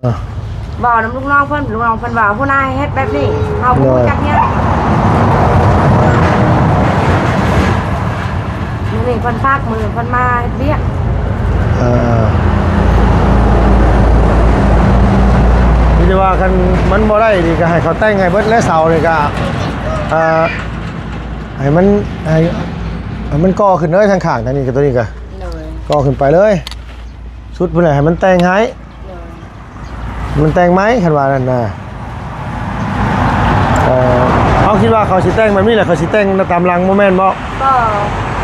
บ่น้ำลูกน้องเพิ่นลูกน้องเพิ่นว่าผู้นายเฮ็ดแบบนี้เฮาบ่รู้จักเนี่ยนี่เพิ่นพากมือเพิ่นมาเฮ็ดเวียกนี่จะว่ากันมันบ่ได้ดีก็ให้เขาแต่งให้เบิดและเสาเลยก็ให้มันก่อขึ้นเลยทางข้างทางนี้กับตัวนี้ก็ก่อขึ้นไปเลยชุดเพิ่นให้มันแต่งให้มันแต่งไหมคันว่านั่นน่ะเขาคิดว่าเขาสิแต่งแบบนี้แหละเขาสิแต่งตามหลังโมเมนต์บ่ก็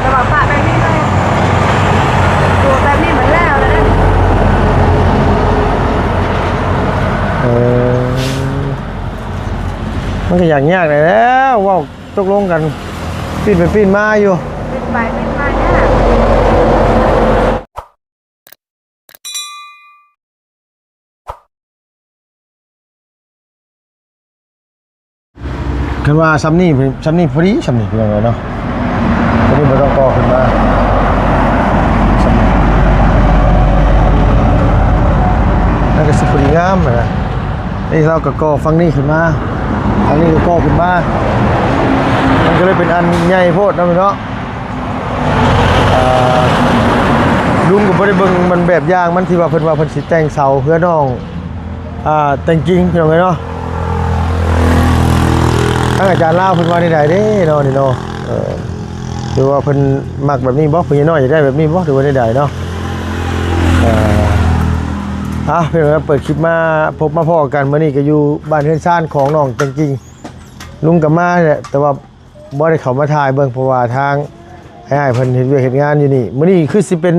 ระบอกฝากแบบนี้เลยตัวแบบนี้เหมือนแล้วเลยมันก็อย่างยากเลยแล้วว่าตกลงกันปีนไปปีนมาอยู่ปีนไปปีนมาเนี่ยคันว่าซ้ำนี่พอดีซ้ำนี่เป็นยังไงเนาะตอนนี้มันต้องก่อขึ้นมานั่นก็สิพอดีงามนะนี่เราก็ก่อฟังนี่ขึ้นมาอันนี้ก็ก่อขึ้นมามันก็เลยเป็นอันใหญ่โพดนะพี่เนาะลุงก็บ่ได้เบิ่งมันแบบอย่างมันที่ว่าเพิ่นว่าเพิ่นสิแต่งเสาเพื่อน้องแต่งจริงพี่น้องเนาะทางอาจารย์ลาวเพิ่นว่าได้เด้เนาะนี่เนาะหรือว่าเพิ่นมักแบบนี้บ่เพิ่นน้อยอยากได้แบบนี้บ่หรือว่าได้เนาะเพิ่นว่าเปิดคลิปมาพบมาพ้อกันมื้อนี้ก็อยู่บ้านเฮือนซ่านของน้องแต่งจริงลุงก็มาแหละแต่ว่าบ่ได้เข้ามาถ่ายเบิ่งเพราะว่าทางให้เพิ่นเฮ็ดเวียกเฮ็ดงานอยู่นี่มื้อนี้คือสิเป็น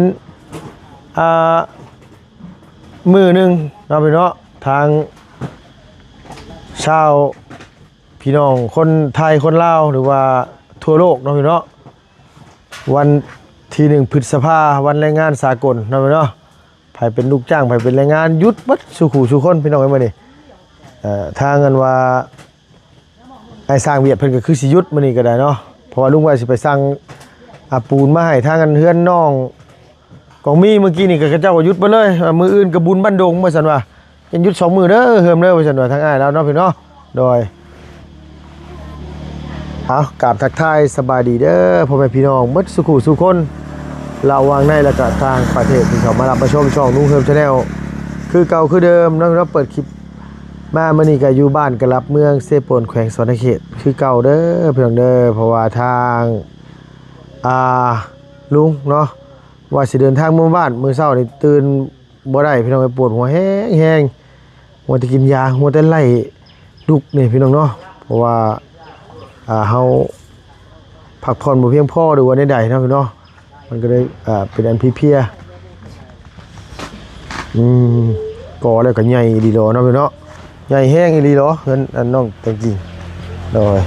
มื้อนึงเนาะพี่เนาะทางชาวพี่น้องคนไทยคนลาวหรือว่าทั่วโลกเนาะพี่เนาะวันที่1 พฤษภาคมวันแรงงานสากลเนาะพี่เนาะไผเป็นลูกจ้างไผเป็นแรงงานหยุดเบิดสู่ขู่สู่คนพี่น้องเอ้ยมื้อนี้ทางกันว่าให้สร้างเวียดเพิ่นก็คือสิหยุดมื้อนี้ก็ได้เนาะเพราะว่าลุงว่าสิไปสั่งปูนมาให้ทางกันเฮือนน้องของมีเมื่อกี้นี่ก็เจ้าก็หยุดไปเลยมื้ออื่นก็บุญบ้านดงว่าซั่นว่ายังหยุด2 มื้อเด้อเฮิมเด้อว่าซั่นว่าทางอ้ายแล้วเนาะพี่เนาะโดยกราบทักทายสบายดีเด้อพ่อแม่พี่น้องหมดสุขุสุคนเราวางในแล้วก็ทางประเทศที่เขามารับมาชมช่องนุ่งเฮิมชาแนลคือเก่าคือเดิมเราเปิดคลิปมามื้อนี้ก็อยู่บ้านกะลับเมืองเซโปนแขวงสวรรณเขตคือเก่าเด้อพี่น้องเด้อเพราะว่าทางลุงเนาะว่าสิเดินทางมื้อบ้านมื้อเช้านี่ตื่นบ่ได้พี่น้องปวดหัวแห้งหัวจะกินยาหัวแต่ไล่ลุกนี่พี่น้องเนาะเพราะว่าเฮาพักผ่อนบ่เพียงพอหรือว่าใดๆเนาะพี่เนาะมันก็เลยเป็นอันเพียก่อแล้วก็ใหญ่ดีหรอเนาะพี่เนาะใหญ่แห้งดีหรอเพิ่นอันน้องแต่จริงโดย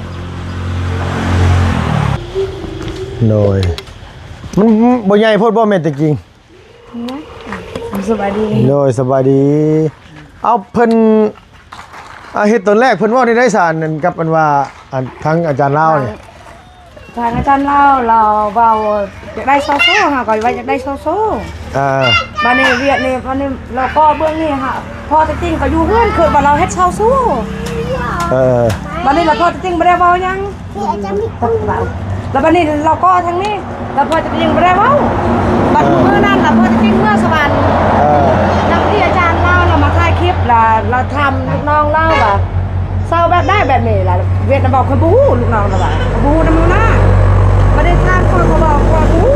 มันบ่ใหญ่โพดบ่แม่นแต่จริงสบายดีโดยสบายดีเอาเพิ่นเฮ็ดตอนแรกเพิ่นเว้าได้สารนั่นกับอันว่าทั้งอาจารย์ลาวนี่ทางอาจารย์เราเบาจะได้โซโซ่ค่ะก่อนว่าจะได้โซโซ่บ้านนี้เวียดนี่บ้านนี้เราก็เบื้องนี่ค่ะพอจริงก็อยู่เพื่อนคือว่าเราเฮ็ดโซโซ่บ้านนี้เราพอจริงไม่ได้เบายังแล้วบ้านนี้เราก็ทั้งนี้เราพอจริงไม่ได้เบาบัดเมื่อนั้นเราพอจริงเมื่อสวรรค์นักที่อาจารย์เรามาถ่ายคลิปเราทำลูกน้องเล่าแบบเศร้าแบบได้แบบนี้แหละเวียดนามบอกเขาบู๊ลูกน้องเราแบบบู๊น้ำมือหน้าไม่ได้ทานคนเขาบอกว่าบู๊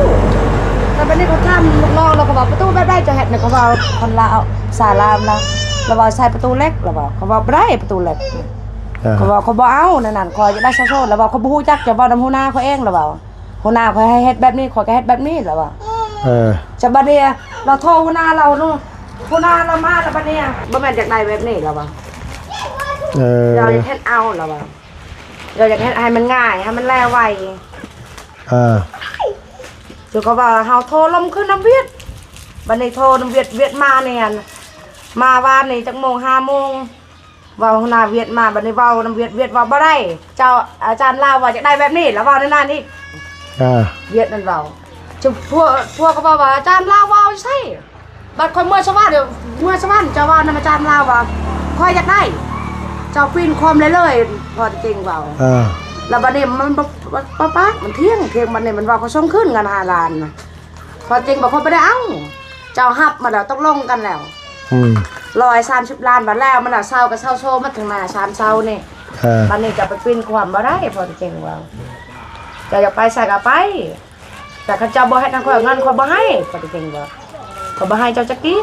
แต่เป็นนี่เขาทำลูกน้องเราก็บอกประตูแบบได้จะเห็นเนี่ยเขาบอกคนลาวสาลามนะเราบอกใส่ประตูเล็กเราบอกเขาบอกไม่ได้ประตูเล็กเขาบอกเขาบอกเอานั่นคอยจะได้โซ่เราบอกเขาบู๊จักจะบอกน้ำหัวหน้าเขาเองเราบอกหัวหน้าเขาให้เฮ็ดแบบนี้คอยก็เฮ็ดแบบนี้เราบอกจะบัดเนี่ยเราโทรหัวหน้าเราเนาะหัวหน้าเรามาแล้วบัดเนี่ยบ่แม่นจากใดแบบนี้เราบอกเราอยากเฮ็ดเอาเหรอวะเราอยากเฮ็ดให้มันง่ายให้มันแล่ไวจุก็ว่าเฮาโทรลมขึ้นน้ำเวียดบัดนี้โทรน้ำเวียดมาเนี่ยมาวันนี้จักโมง5 โมงเว้าหน้าเวียดมาบัดนี้เว้าน้ำเวียดเว้าบ่ได้เจ้าอาจารย์ลาวว่าอยากได้แบบนี้แล้วเว้านั่นอีกเวียดนั่นเว้าจุพวกก็ว่าอาจารย์ลาวเว้าใช่ บัดคอยเมื่อชาวบ้านเดี๋ยวเมื่อชาวบ้านเจ้าว่านำอาจารย์ลาวว่าคอยอยากได้เจ้าฟินความเลยพอจริงเปล่าแล้วบัดนี้มันป๊ามันเที่ยงบัดนี้มันว่าเขาส่งขึ้นกัน5 ล้านนะพอจริงบอกคนไม่ได้เอาเจ้าฮับมาแล้วต้องลงกันแล้ว130 ล้านบัดแล้วมันน่ะเศร้ากับเศร้าโชว์มาถึงหน้า3 เศร้านี่บัดนี้จะไปฟินความบ่ได้พอจริงเปล่าจะอยากไปใส่ก็ไปแต่ข้าเจ้าบ่ให้ทางคอยเอาเงินคอยบ่ให้พอจริงเปล่าขอบ่ให้เจ้าจักกี้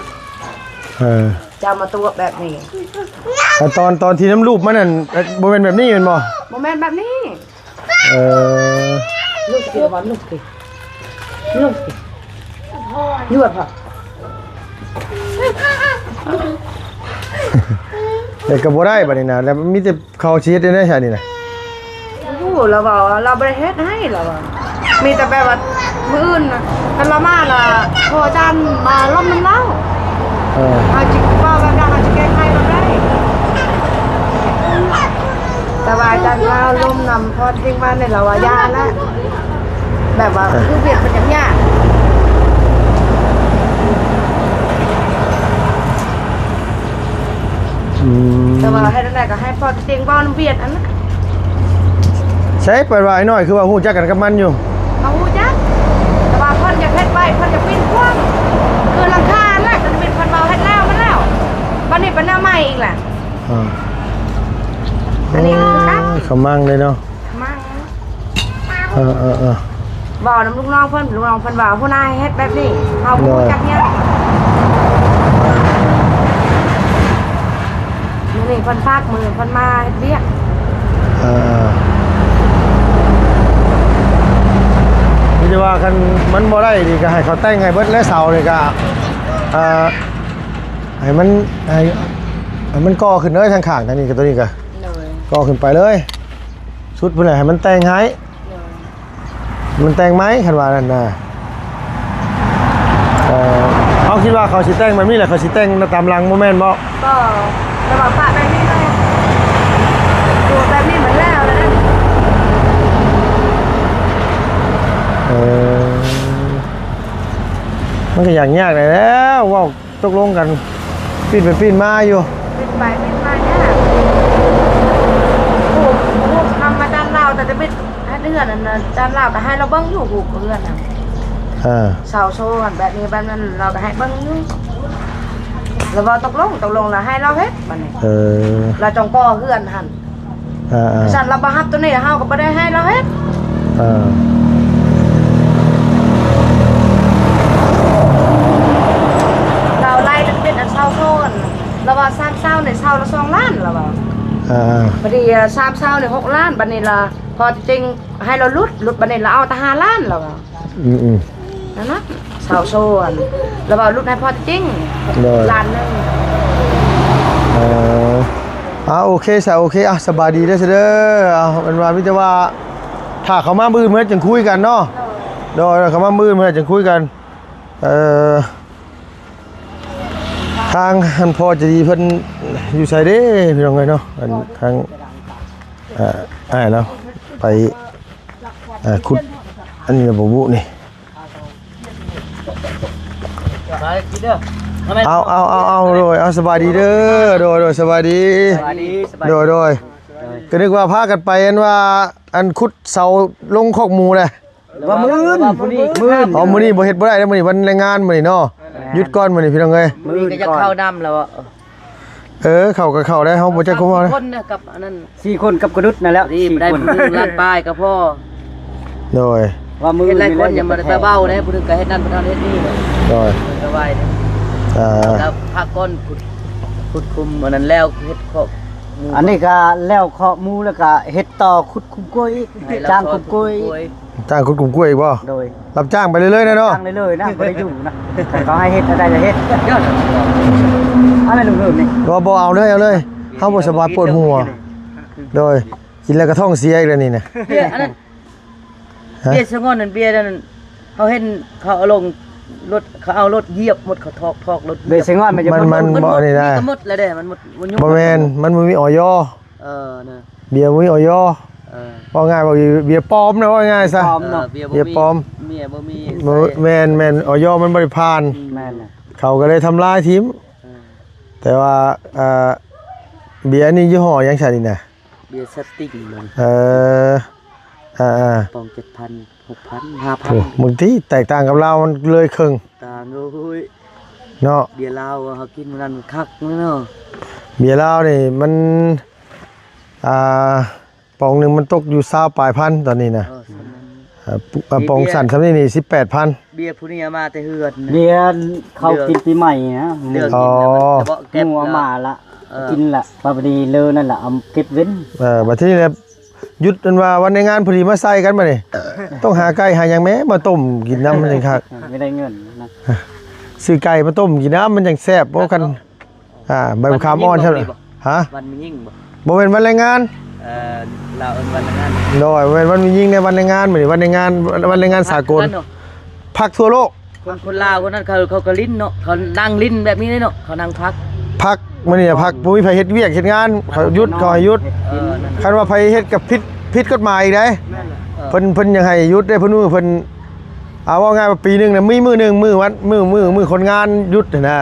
เจ้ามาตัวแบบนี้แต่ตอนที่น้ำรูปมันนั่นบ่แม่นแบบนี้แม่นบ่บ่แม่นแบบนี้ลูกสิบ่ลูกสิยวดพ่อแต่ก็บ่ได้บัดนี้นะแล้วมีแต่เขาสิเฮ็ดได้ใช่นี่นะโอ้เราบอกเราบ่ได้เฮ็ดให้เราว่ามีแต่แบบว่ามื้ออื่นน่ะคันละมาล่ะพ่ออาจารย์มาล้มน้ำเล่าเอาจิว่าแบบนั้นเอาจิแก้ไขบ่ได้แต่ว่าอาจารย์ว่าล้มนำพอจริงมาเนี่ยเราว่ายาแล้วแบบว่าคือเวียดมันอย่างยากแต่ว่าให้นั่นแหละก็ให้พอจริงบ่เวียดอันนั้นใช่เปิดว่าไอ้น้อยคือว่าฮู้จักกันกับมันอยู่เอาฮู้จักแต่ว่าเพิ่นอยากเฮ็ดไว้เพิ่นอยากปิ้นกว้างคือหลังคาแรกมันเป็นเพิ่นเว้าเฮ็ดแล้วมันแล้วบัดนี้เป็นแนวใหม่อีกแหละอันนี้คือครับเขามั่งเลยเนาะมั่งบ่น้ำลูกน้องเพิ่นว่าผู้นายเฮ็ดแบบนี้เฮาฮู้จักเนี่ยนี่เพิ่นฝากมือเพิ่นมาเฮ็ดเวียกนี่จะว่ากันมันบ่ได้ดีก็ให้เขาแต่งให้เบิดและเสาเลยก็ให้มันก่อขึ้นเลยทางข้างทางนี้กับตัวนี้ก็ก่อขึ้นไปเลยชุดเพิ่นให้มันแต่งให้มันแต่งไหมคันว่านั่นน่ะเขาคิดว่าเขาสิแต่งแบบนี้แหละเขาสิแต่งตามหลังบ่แม่นบ่ก็ระบบฝาแบบนี้เลยตัวแบบนี้เหมือนแล้วนะมันก็อย่างยากเลยแล้วว้าวตกลงกันปีนไปปีนมาอยู่ปีนไปปีนมาเนี่ยพวกทำมาจานเราแต่จะไม่ให้เดือนนั่นจานเราแต่ให้เราเบิ้งอยู่ผูกเดือนน่ะเสาโซ่แบบนี้แบบนั้นเราก็ให้เบิ้งอยู่แล้วพอตกลงแล้วให้เราเฮ็ดบัดนี้เราจงก่อเฮือนหั่นฉันเราบ่ฮับตัวนี้เฮาก็บ่ได้ให้เราเฮ็ดเราไล่เป็นอันเช่าโซนเราว่า3เช่าเนี่ยเช่าละ2 ล้านเราว่าบัดนี้3เช่าเนี่ย6 ล้านบัดนี้ล่ะพอจริงให้เราลุดบัดนี้เราเอาแต่5 ล้านเราว่านั่นนะเช่าโซนเราว่าลุดให้พอจริงล้านนึงโอเคโอเคสบายดีเด้อเด้อเป็นว่าพี่จะว่าถ้าเขามามื้อเมื่อจังคุยกันเนาะโดยเขามามื้อเมื่อจังคุยกันทางท่านพ่อจะดีเพิ่นอยู่ไสเด้พี่น้องเอ้ยเนาะทางเนาะไปขุดอันนี้บ่บุนี่ไปกินเด้อเอาโดยสบายดีเด้อโดยสบายดีโดยก็นึกว่าพากันไปอันว่าอันขุดเสาลงคอกหมูเลยว่ามื้อมื้อนี้บ่เฮ็ดบ่ได้มื้อนี้วันแรงงานมื้อนี้เนาะหยุดก่อนมื้อนี้พี่น้องเอ้ยมื้อนี้ก็จะเข้าดำแล้วเข้าก็เข้าได้เฮาบ่จักคุมเอาคนน่ะกับอันนั้น4 คนกับกระดุดนั่นแล้วได้มื้อล้านปลายก็พอโดยว่ามื้อนี้หลายคนยังบ่ได้เบ้าได้ผู้นึงก็เฮ็ดนั่นผู้นั้นเฮ็ดนี่โดยสบายแล้วพักก้นขุดคุมอันนั้นแล้วเฮ็ดเคาะอันนี้ก็แล้วเคาะมูแล้วก็เฮ็ดต่อขุดคุมกล้วยจ้างคุมกล้วยขุดคุมกล้วยอีกบ่โดยรับจ้างไปเรื่อยๆนะเนาะจ้างเรื่อยๆนะบ่ได้อยู่นะเขาให้เฮ็ดได้จะเฮ็ดยอดอะไรลุงๆนี่บ่เอาเลยเฮาบ่สบายปวดหัวโดยกินแล้วก็ท้องเสียอีกแล้วนี่นะเบียร์อันนั้นเบียร์สงอนนั่นเบียร์นั่นเขาเห็นเขาเอาลงรถเขาเอารถเหยียบหมดเขาทอกรถเบสงอนมันบ่นี่ได้หมดแล้วเด้มันหมดบ่แม่นมันบ่มีออยนะเบียร์บ่มีออยว่าง่ายบ่เบียร์ปลอมนะว่าง่ายซะเบียร์ปลอมเมียบ่มีแม่นออยมันบ่ได้ผ่านแม่นค เขาก็เลยทำลายทีมแต่ว่าเบียร์นี่ยี่ห้อยังใช่นี่นะ เบียร์สติงมัน ปอง7,000 6,000 ถูก 5,000 บางทีแตกต่างกับเรามันเลยครึ่ง ต่างโอ้ย เนาะ เบียร์ลาวเขากินมันนั่นคักเนาะ เบียร์ลาวนี่มันปองหนึงมันตกอยู่20ปลายพันตอนนี้นะปองสั่นซำนี่18,000 เบียร์ผู้นี้มาแต่เฮือน เบียร์เขากินปีใหม่นะ เลือกกินแล้วมันจะบ่เก็บ งัวมาละกินละพอดีเลยนั่นล่ะเอาเก็บเว้น บัดทีนี้เนี่ยหยุดกันว่าวันในงานพอดีมาใส่กันมานี่ ต้องหาไก่หาหยังแม้มาต้มกินน้ำมันจังคัก ไม่ได้เงินนะ ซื้อไก่มาต้มกินน้ำมันจังแซ่บเพราะกันใบมะขามอ่อนใช่ไหมฮะ วันมียิ่งบ่ บ่เป็นวันแรงงาน เราเอิ้นวันละงาน โดยเป็นวันมียิ่งในวันแรงงานมื้อนี้วันแรงงานวันแรงงานสากลพักทั่วโลก คนลาวคนนั้นเขาก็ลิ้นเนาะเขานั่งลิ้นแบบนี้เลยเนาะเขานั่งพัก พักมื้อนี้พักบ่มีไผเฮ็ดเวียกเฮ็ดงานเขาหยุดเขาให้หยุด นั่น คันว่าไผเฮ็ดกับผิดกฎหมายอีกเด้เพิ่นยังให้หยุดได้เพิ่นเพิ่นเอาว่าง่ายว่าปีนึงน่ะมีมื้อนึงมื้อวันมื้อคนงานหยุดนะ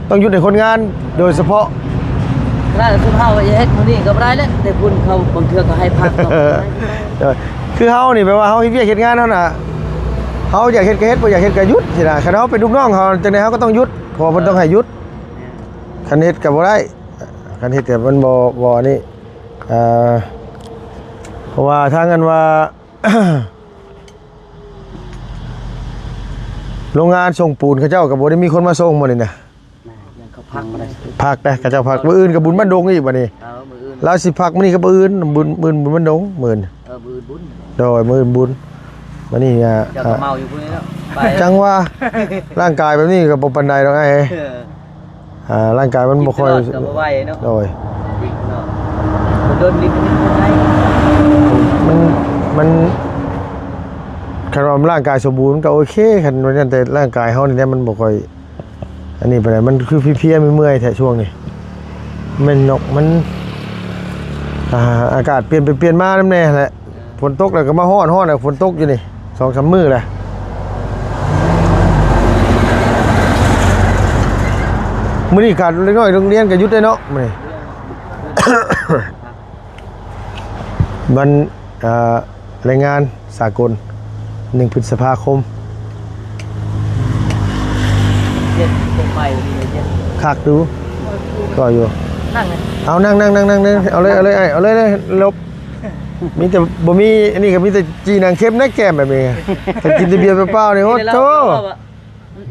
ต้องหยุดให้คนงานโดยเฉพาะ ถ้าคือเฮาจะเฮ็ดมื้อนี้ก็บ่ได้แล้วแต่คุณเขาบางเทื่อก็ให้พักเนาะ คือเฮานี่แปลว่าเฮาเฮ็ดเวียกเฮ็ดงานเฮาน่ะเฮาอยากเฮ็ดก็เฮ็ดบ่อยากเฮ็ดก็หยุดสินะคันเฮาเป็นลูกน้องเขาจังได๋เฮาก็ต้องหยุดเพราะมันต้องให้หยุดคันเฮ็ดก็บ่ได้คันเฮ็ดก็มันบ่นี่เพราะว่าทางกันว่า โรงงานส่งปูนเขาเจ้าก็บ่ได้มีคนมาส่งมื้อนี้นะ ยังเขาพักบ่ได้ พักได้เขาเจ้าพักมื้ออื่นก็บุญบ้านดงอีกบัดนี้ มื้ออื่น เราสิพักมื้อนี้ก็มื้ออื่นบุญบ้านดงมื้อนี้ มื้อบุญ โดยมื้ออื่นบุญวันนี้ เดี๋ยวก็เมาอยู่พุ่นนี้แล้วไป จังว่าร่างกายแบบนี้ก็บ่ปานใดดอกไอ้ร่างกายมันบ่ค่อย ก็บ่ไหวเนาะ โดย เนาะโดนลิ้นนี่ได้ มันคันว่าร่างกายสมบูรณ์ก็โอเคคันว่าแต่ร่างกายเฮานี่มันบ่ค่อยอันนี้ปานใดมันคือเพลียๆเมื่อยๆแท้ช่วงนี้มันนกมันอากาศเปลี่ยนมานำแน่แหละฝนตกแล้วก็มาร้อนแล้วฝนตกอยู่นี่ 2-3 มื้อแล้วมื้อนี้ขาดเล็กน้อยโรงเรียนก็หยุดได้เนาะมื้อนี้ วันแรงงานสากล1 พฤษภาคม เย็นผมไปนี่เย็น คักดูก็อยู่ นั่งเลย เอานั่งเอาเลยลบมีแต่บ่มีอันนี้ก็มีแต่จีนางเข้มนะแก้มแบบนี้แต่กินแต่เบียร์เปล่าๆนี่โอ้โธ่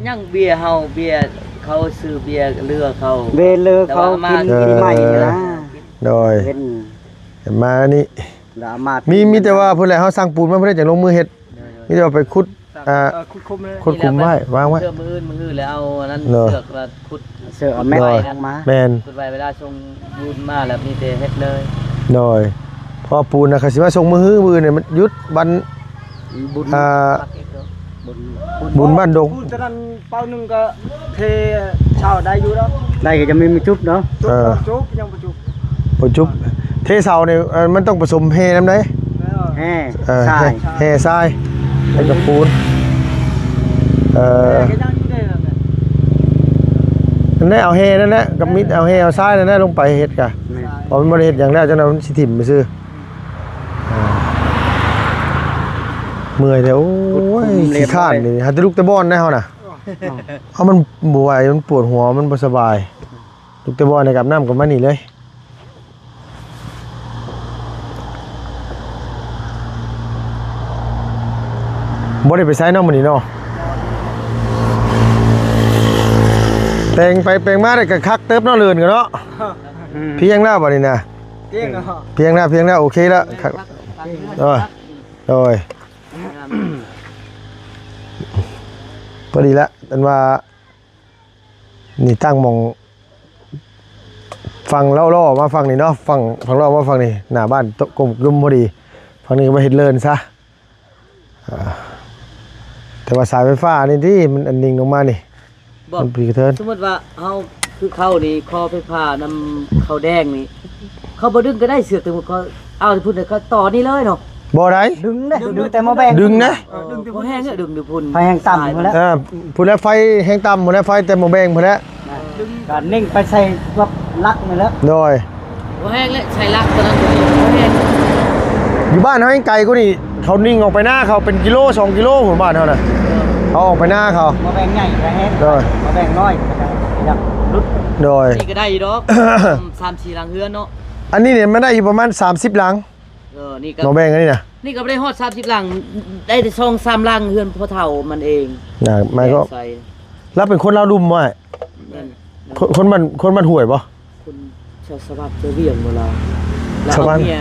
ยังเบียร์เฮาเบียร์เขาซื้อเบียร์เรือเขา เวเลอเขากินปีใหม่นะ โดย เป็น มานี่ ดามา มีแต่ว่าพุ่นแหละเฮาสร้างปูนมาบ่ได้จังลงมือเฮ็ดมีแต่ว่าไปขุดขุดคุมไว้วางไว้ เสื้อมือแล้วเอาอันนั้น เนอะ เสือกแล้วขุด เสื้อแม่ออกมา แม่น ขุดไว้เวลาชงบุญมาแล้วมีแต่เฮ็ดเลย โดยพอปูนน่ะเขาสิว่าส่งมือมื้อเนี่ยมันหยุดวัน บุญ ปักอีกเด้อ บุญบ้านดง พูดจะนั้นเป้าหนึ่งก็เทเช่าได้อยู่แล้ว ได้ก็จะไม่มีจุบเนาะ จุบจุบยังบ่จุบ บ่จุบเทเสานี่มันต้องผสมเฮนำได้ แล้ว แห่ ใช่ ใช่ เฮทรายแล้วก็ปูนก็ยังอยู่ได้นั่นแหละ นั่นแหละเอาเฮนั่นแหละกับมิดเอาเฮเอาทรายนั่นแหละลงไปเฮ็ดกะพอมันบ่ได้เฮ็ดอย่างแล้วจังนั้นมันสิถิ่มไปซื่อเมื่อยแต่โอ้ยขี้ข้านนี่หาแต่ลูกแต่บอลได้เฮาน่ะเอามันบ่ไหวมันปวดหัวมันบ่สบายลูกแต่บอลในกับน้ำกับมานี่เลยบ่ได้ไปใช้น้ำมื้อนี้เนาะแต่งไปแปลงมาได้ก็คักเติบเนาะเลื่อนกันเนาะเพียงแล้วบัดนี้นะ เก่งเนาะ เพียงแล้วโอเคแล้วครับโดยพอดีละอันว่านี่ตั้งมองฟังเล่าๆมาฟังนี่เนาะฟังเล่ามาฟังนี่หน้าบ้านโต๊ะกลมกลุ่มพอดีฟังนี่ก็มาเฮ็ดเลินซะแต่ว่าสายไฟฟ้านี่ที่มันอันนิ่งลงมานี่ บอก มันปีกระเทิน สมมุติว่าเฮาคือเข้านี่คอไฟฟ้านำเขาแดงนี่เขาบ่ดึงก็ได้เสือกแต่ว่าเขาเอาพูดแต่เขาต่อนี่เลยเนาะ บ่ได้ ดึงเด้ดึงแต่หม้อแบง ดึงนะ ดึงที่ บ่แห้งเนี่ยดึงดูพุ่น ไฟแห้งต่ำหมดแล้ว ผู้แล้วไฟแห้งต่ำผู้แล้วไฟแต่บ่แบ่งผู้แล้ว ก็นิ่งไปใส่กับลักนี่แล้ว โดย บ่แห้งเลยใช้ลักตอนนั้นบ่แห้ง อยู่บ้านเฮายังไกลกว่านี่เขานิ่งออกไปหน้าเขาเป็นกิโล2กิโลผมบ้านเฮาน่ะเขาออกไปหน้าเขา หม้อแบงใหญ่ก็แห้ง โดย หม้อแบงน้อยก็ดับรุด โดย นี่ก็ได้อยู่ดอก 3-4หลังเฮือนเนาะ อันนี้เนี่ยมันได้อยู่ประมาณ30หลัง นี่ก็ หมอแบ่งอันนี้น่ะ นี่ก็บ่ได้ฮอด30หลังได้แต่2-3หลังเฮือนพ่อเฒ่ามันเอง น่ะมันก็ ใส่ รับเป็นคนลาวดุมบ่ไอ้ นั่น คนมันห่วยบ่ คนชาวสวัสดิ์เจอเวียงบ่ล่ะแล้ว ชาวบ้าน เอาเมีย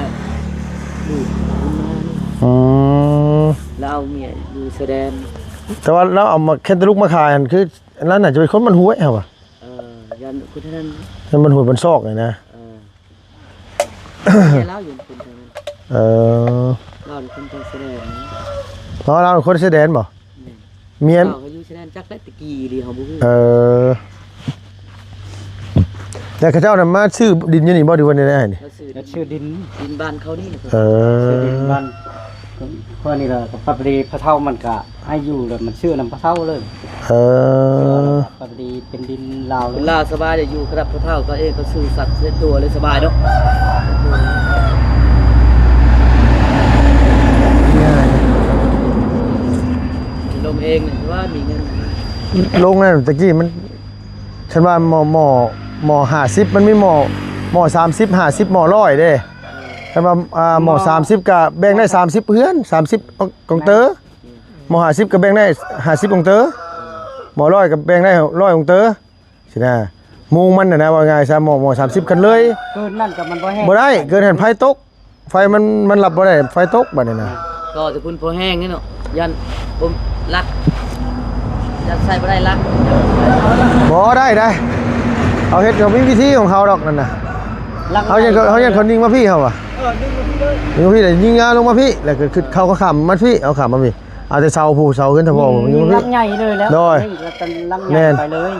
ลูกมานี่ อืม แล้วเอาเมียอยู่แสดง แต่ว่าเราเอามาแค่ตะลุกมาขายอันคืออันนั้นน่ะจะเป็นคนมันห่วยเหรอวะ ยันคุณท่าน มันห่วยมันซอกเลยนะ เมียเล่าอยู่คนทางนั้น เออ เล่าอยู่คนทางแสดง เพราะเราเป็นคนแสดงบ่เมียน เล่าเขาอยู่แสดงจักได้ตะกี้ดีเขาบ่ฮู้ เออแต่ข้าเจ้าน่ะมาซื้อดินอยู่นี่บ่ดีวันนี้ได้นี่ เขาซื้อ ก็ชื่อดิน ดินบ้านเขานี่นะ เอ ชื่อดิน อ บ้านเพราะนี่แหละกับปับดีพระเท่ามันก็ให้อยู่เลยมันชื่อนำพระเท่าเลย เออ ปับดีเป็นดินลาวเล เว ย ลาสบายจะอยู่ครับพ่อเฒ่าก็เองก็ซื้อสัตว์เส้นตัวเลยสบายเนาะลงเองเนี่ยว่ามีเงิน ลงนั่นตะกี้มันฉันว่าหมอ50มันมีหมอ30 50หมอ100เด้ฉันว่าหมอ30ก็แบ่งได้30เฮือน30กองเตอร์หมอ50ก็แบ่งได้50กองเตอร์หมอ100ก็แบ่งได้100กองเตอร์สินะมุงมันน่ะนะว่าไงซะหมอ30กันเลย เกินนั่นกับมันบ่แห้ง บ่ได้เกินหันไฟตกไฟมันรับบ่ได้ไฟตกบัดนี้นะ ก็จะพุ่นพอแห้งนี่เนาะยันผมรักยันใส่บ่ได้รัก บ่ได้เอาเฮ็ดเขามีวิธีของเขาดอกนั่นน่ะเขายังเขานิ่งมาพี่เขาอ่ะนิ่งมาพี่เลยยิงงานลงมาพี่แล้วก็คือเขาก็ขำมันพี่เอาขำมาพี่เอาแต่เสาผู้เสาขึ้นทพอยิงมา ลั พี่ กใหญ่เลยแล้ว โดย แล้วกันลักให แม่ ญ่ น ไปเลย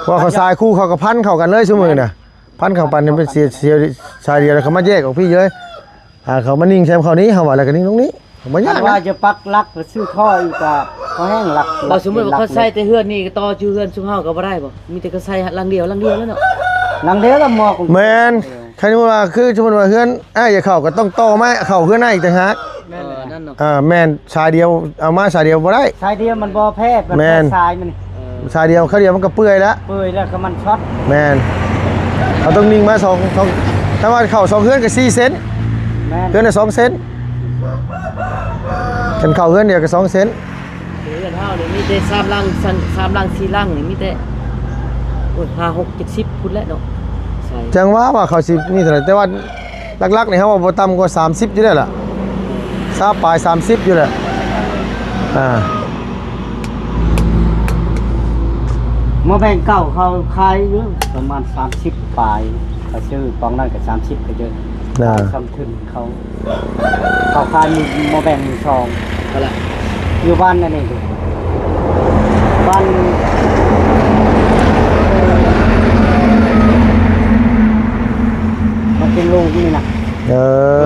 ว่าเขาทรายคู่เขาก็พันเข้ากันเลยชั่วโมงน่ะพันเข้าปันเป็นเสียชายเดียวแล้วเขามาแยกออกพี่เลยเขามานิ่งแซมเขานี้เขาว่าแล้วก็นิ่งตรงนี้บ่ยาก ว่า นะ จะปักลักหรือซื้อท่ออีกก็พอแห้งลัก เราสมมุติว่าเขาใส่แต่เฮือนนี่ก็ต่อชื่อเฮือนซุมเฮาก็บ่ได้บ่มีแต่เขาใส่หลังเดียวแล้วเนาะ ลังเดียวแล้วหมอก แม่นใครว่าคือสมมุติว่าเฮือนอย่าเข้าก็ต้องต่อไม้เข้าเฮือนอีกต่างหาก นั่นเนาะ แม่นชายเดียวเอามาชายเดียวบ่ได้ ชายเดียวมันบ่แพทย์มัน แม่ แพ น ทย์ทรายมัน ชายเดียวเขาเดียวมันก็เปื่อยแล้ว เปื่อยแล้วก็มันช็อต แม่นเขาต้องนิ่งมาสองถ้าว่าเข้า2เฮือนก็4เซน แม่น เฮือนละ2เซนกันเข้าเฮือนเดียวก็2เซน เฮือนเฮานี่มีแต่3หลัง3หลัง4หลังนี่มีแต่โอ้ย5 6 70พุ่นแล้วเนาะใส่ จังว่าเขาสินี่เท่าไหร่แต่ว่าหลักๆนี่เฮาว่าบ่ต่ำกว่า30อยู่แล้วล่ะซาปลาย30อยู่แล้วอ่า หมอแบงเก่าเขาขายอยู่ประมาณ30ปลายเขาซื้อปองนั้นก็30ก็เยอะ น่ะ คำถึงเขาขายมีหมอแบงมีซอง เอาล่ะ อยู่บ้านนั่นเองบ้านมันเป็นลูกนี่นะ เอ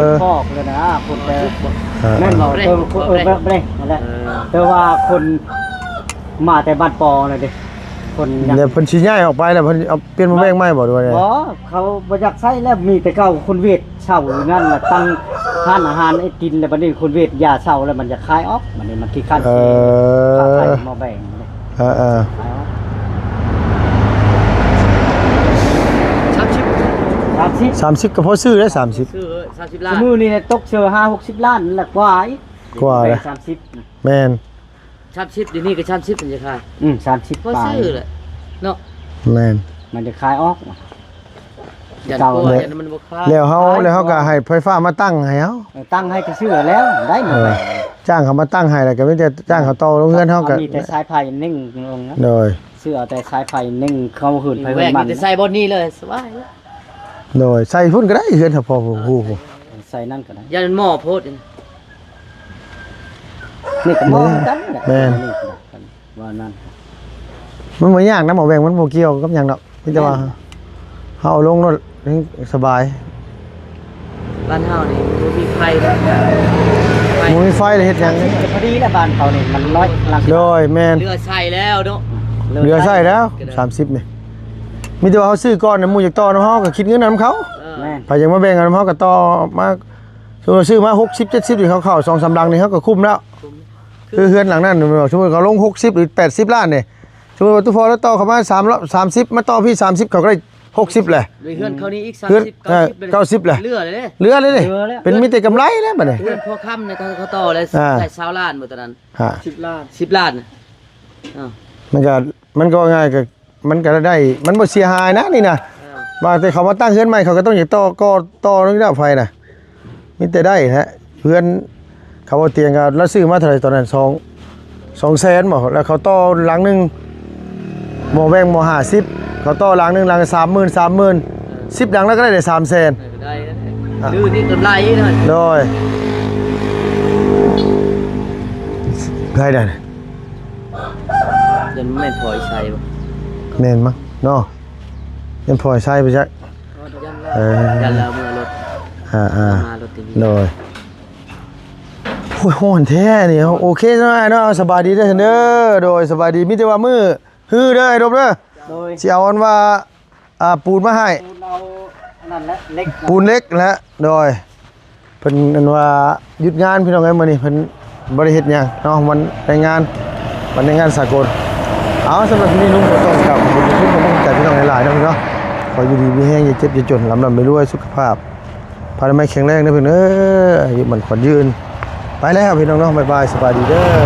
อ ฟอกเลยนะคนแต่ เออ แม่นบอกเร่นั่นแหละแต่ว่าคนมาแต่บ้านปอเลยเด็คนยัง เดี๋ยวเพิ่นสิย้ายออกไปแล้วเพิ่นเอาเปลี่ยนมาแบ่งใหม่บ่ด้วยเนี่ย บ่เขาบ่อยากใช้แล้วมีแต่เก่าคนเวทเช่าอยู่นั่นน่ะตั้งร้านอาหารไอ้กินแล้วบัดนี้คนเวทยาเช่าแล้วมันจะคายออกมันนี่มันขี้คัน เอ ค่าไฟ อ มาแบ่งเลย เออ ขายออก 30ก็พอซื้อได้30 ซื้อ30ล้า ส น มือนี่เนี่ยตกเชอ50-60 ล้านนั่นแหละกว่าอีก กว่าเลย 30นะ แม่น 30เดี๋ยวนี้ก็30เป็นจะขาย 30 ก็ ปลาย ซื้อแหละเนาะ แม่น มันจะคายออก ยัน เก่า กลัว เลย ยันมันบ่คาย แล้วเฮาก็ให้ไฟฟ้ามาตั้งให้เฮา ตั้งให้ก็ซื้อแล้วได้หมดเลย จ้างเขามาตั้งให้แล้วก็มีแต่จ้างเขาต่อโรงเรือนเฮาก็ มีแต่สายไผ่นิ่งลงนะ โดย ซื้อเอาแต่สายไผ่นิ่งเข้าหื่นไผ่ แหว หื่น ก มัน นี่จะใส่บนนี้เลยสบายเลย โดยใส่พุ่นก็ได้เฮือนถ้าพอฮู้ ใส่นั่นก็ได้ ยันหม้อโพดนี่ นี่ก็มองกันแหละ แม่น นี่ก็ว่านั่น มันบ่ยากนะหมอแบ่งมันบ่เกี่ยวกับหยังดอกมีแต่ว่าเฮาเอาลงรถนี่สบาย บ บ้านเฮานี่บ่มีไฟเลย บ่มีไฟเลยเฮ็ดหยัง พอดีแล้วบ้านเขานี่มันน้อยหลัง โดยแม่น เรือใส่แล้วเนาะ เหลือใช้แล้ว30นี่มีแต่ว่าเขาซื้อก่อนน่ะหมู่อยากต่อนำเฮาก็คิดเงินนำเขา แม่น ไปยังมาแบ่งกันนำเฮาก็ต่อมาสมมุติซื้อมา60 70นี่เขาเข้า2-3ลังนี่เขาก็คุ้มแล้วคือเฮือนหลังนั้นสมมุติเขาลง60หรือ80ล้านนี่สมมุติว่าตู้พอแล้วต่อเข้ามา30มาต่อพี่30เขาก็ได้60แหละ ด้วยเฮือนเขานี่อีก เฮือน 30 90เลย เรือเลยเด้ เหลือเลยดิเป็นมีแต่กำไรแล้วบัดนี้ เฮือนพอค่ำเนี่ยเขาต่อเลย อ่า ใส่20ล้านบ่ตอนนั้น ฮะ 10 ล้าน 10ล้านน่ะอ้าว มันก็ง่ายก็มันก็ได้มันบ่เสียหายนะนี่นะบางแต่เขามาตั้งเฮือนใหม่เขาก็ต้องอยากต่อเรื่องดับไฟนะมีแต่ได้ฮะเพื่อนเขาเอาเตียงกันแล้วซื้อมาเท่าไหร่ตอนนั้น2แสนบ่แล้วเขาต่อหลังหนึงบ่แบ่งบ่50เขาต่อหลังหนึงหลัง30,000 10หลังแล้วก็ได้3แสน ได้ดื้อนี่กำไรนั่น โดยใครได้ เดี๋ยวมันแม่นพอใส่บ่ แม่นมั้งเนาะยังพอใช้ไปจักเออ ยันแล้วมือรถ อ่า มารถทีนี้ โดยโอ้ยโหนแท้นี่โอเคใช่ไหมเนาะสบายดีเด้อเด้อโดยสบายดีมิแต่ว่ามือฮือเด้อไอ้ดบเด้อ โดย สิเอาอันว่าปูนมาให้ เรานั่นแหละเล็ก ปูนเล็กแล้วโดยเพิ่นอันว่าหยุดงานพี่น้องเอ้ยมื้อนี้เพิ่นบ่ได้เฮ็ดหยังเนาะวันแรงงานวันแรงงานสากลเอาสำหรับที่นี่ลุงก็ต้องกลับขอบคุณทุกคนใจพี่น้องหลายๆเนาะพี่เนาะขออยู่ดีมีแห้งอย่าเจ็บอย่าจนลำไม่รวยสุขภาพพาได้ไม่แข็งแรงนะเพื่อนอายุมันขวัญยืนไปแล้วพี่น้องเนาะบ๊ายบายสบายดีเด้อ